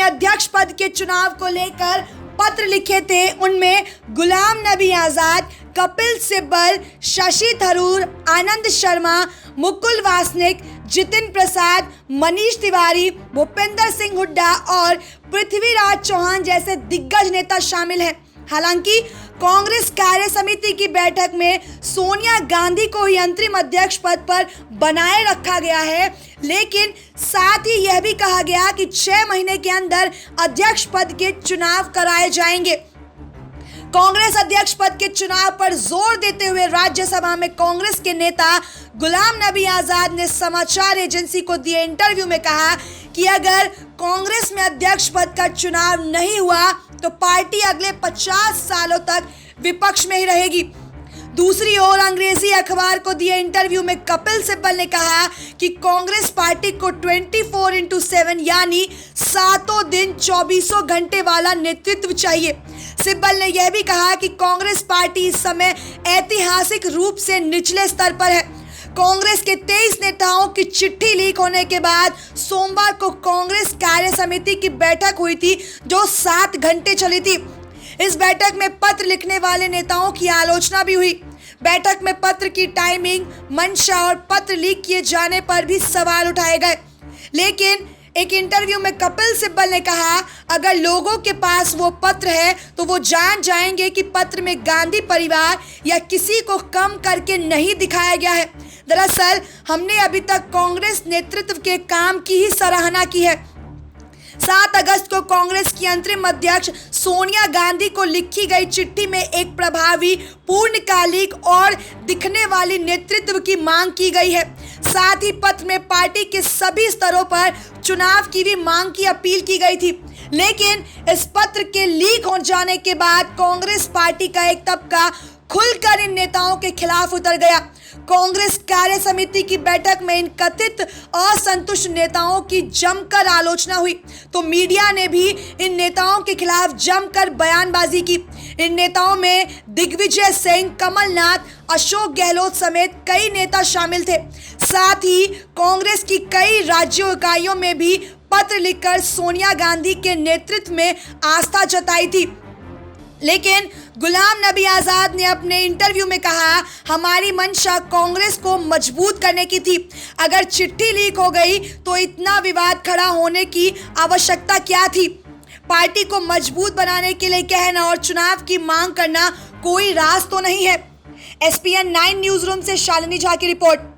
अध्यक्ष पद के चुनाव को लेकर पत्र लिखे थे, उनमें गुलाम नबी आजाद, कपिल सिब्बल, शशि थरूर, आनंद शर्मा, मुकुल वासनिक, जितिन प्रसाद, मनीष तिवारी, भूपेंद्र सिंह हुड्डा और पृथ्वीराज चौहान जैसे दिग्गज नेता शामिल हैं। हालांकि कांग्रेस कार्य समिति की बैठक में सोनिया गांधी को ही अंतरिम अध्यक्ष पद पर बनाए रखा गया है, लेकिन साथ ही यह भी कहा गया कि 6 महीने के अंदर अध्यक्ष पद के चुनाव कराए जाएंगे। कांग्रेस अध्यक्ष पद के चुनाव पर जोर देते हुए राज्यसभा में कांग्रेस के नेता गुलाम नबी आजाद ने समाचार एजेंसी को दिए इंटरव्यू में कहा कि अगर कांग्रेस में अध्यक्ष पद का चुनाव नहीं हुआ तो पार्टी अगले 50 सालों तक विपक्ष में ही रहेगी। दूसरी ओर अंग्रेजी अखबार को दिए इंटरव्यू में कपिल सिब्बल ने कहा कि कांग्रेस पार्टी को 24/7 यानी 7 दिन 24 घंटे वाला नेतृत्व चाहिए। सिब्बल ने यह भी कहा कि कांग्रेस पार्टी इस समय ऐतिहासिक रूप से निचले स्तर पर है। कांग्रेस के 23 नेताओं की चिट्ठी लीक होने के बाद सोमवार को कांग्रेस कार्य समिति की बैठक हुई थी, जो 7 घंटे चली थी। इस बैठक में पत्र लिखने वाले नेताओं की आलोचना भी हुई। बैठक में पत्र की टाइमिंग, मंशा और पत्र लीक किए जाने पर भी सवाल उठाए गए। लेकिन एक इंटरव्यू में कपिल सिब्बल ने कहा, अगर लोगों के पास वो पत्र है तो वो जान जाएंगे कि पत्र में गांधी परिवार या किसी को कम करके नहीं दिखाया गया है। दरअसल हमने अभी तक कांग्रेस नेतृत्व के काम की ही सराहना की है। 7 अगस्त को कांग्रेस की अंतरिम अध्यक्ष सोनिया गांधी को लिखी गई चिट्ठी में एक प्रभावी, पूर्णकालिक और दिखने वाली नेतृत्व की मांग की गई है। साथ ही पत्र में पार्टी के सभी स्तरों पर चुनाव की भी मांग की अपील की गई थी। लेकिन इस पत्र के लीक हो जाने के बाद कांग्रेस पार्टी का एक तबका खुलकर इन नेताओं के खिलाफ उतर गया। कांग्रेस कार्य समिति की बैठक में इन कथित असंतुष्ट नेताओं की जमकर आलोचना हुई, तो मीडिया ने भी इन नेताओं के खिलाफ जमकर बयानबाजी की। इन नेताओं में दिग्विजय सिंह, कमलनाथ, अशोक गहलोत समेत कई नेता शामिल थे। साथ ही कांग्रेस की कई राज्यों इकाइयों में भी पत्र लिखकर सोनिया गांधी के नेतृत्व में आस्था जताई थी। लेकिन गुलाम नबी आजाद ने अपने इंटरव्यू में कहा, हमारी मंशा कांग्रेस को मजबूत करने की थी। अगर चिट्ठी लीक हो गई तो इतना विवाद खड़ा होने की आवश्यकता क्या थी? पार्टी को मजबूत बनाने के लिए कहना और चुनाव की मांग करना कोई राज तो नहीं है। SPN 9 न्यूज रूम से शालिनी झा की रिपोर्ट।